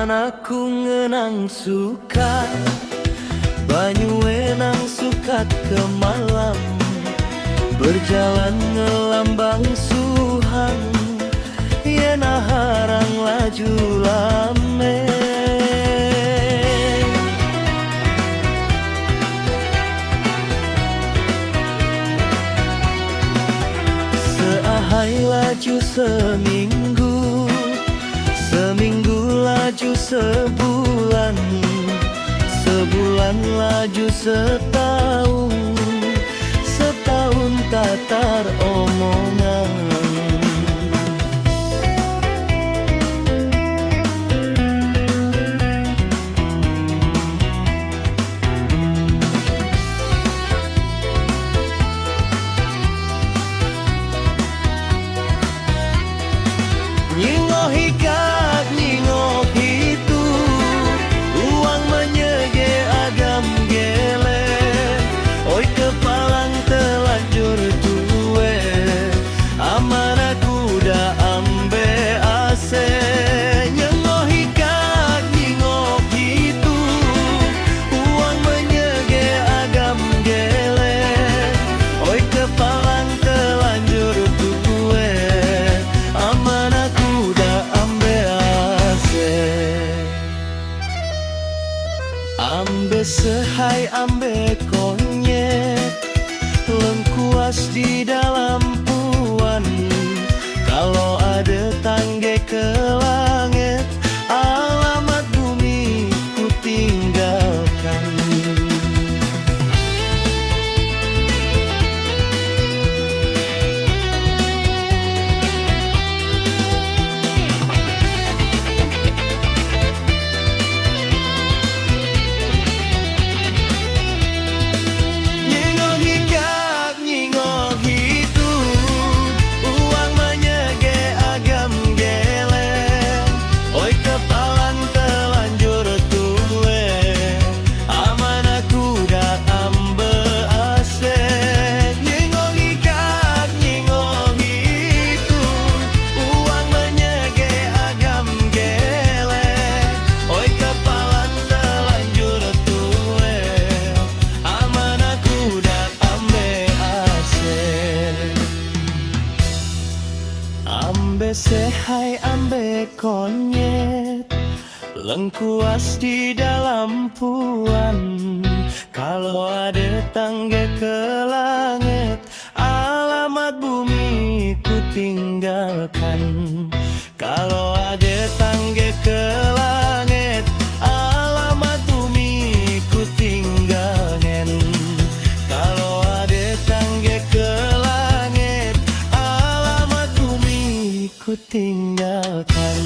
Amanaku ngenang sukat banyu enang sukat ke malam, berjalan ngelambang suhang yen harang laju lame. Seahai laju seminggu, seminggu laju sebulan, sebulan laju setahun, setahun tatar omongan. Nyingoh hikak, nyingoh itu, uang menyege agam gele. Oi kepalang telanjur tuwe, amanaku dah ambe ase. Nyingoh hikak, nyingoh itu, uang menyege agam gele. Oi kepalang telanjur tuwe, amanaku ambe sehai ambe konyet, lengkuas di dalam puan. Kalau ada tangga ke langit, alamat bumi ku tinggalkan. Ambe sehai ambe konyet, lengkuas di dalam puan. Kalau ada tangga ke langit, alamat bumi ku tinggalkan. Kalau ada tangga ke langit, alamat bumi ku tinggalkan. Kalau ada tangga ke langit, alamat bumi ku tinggalkan.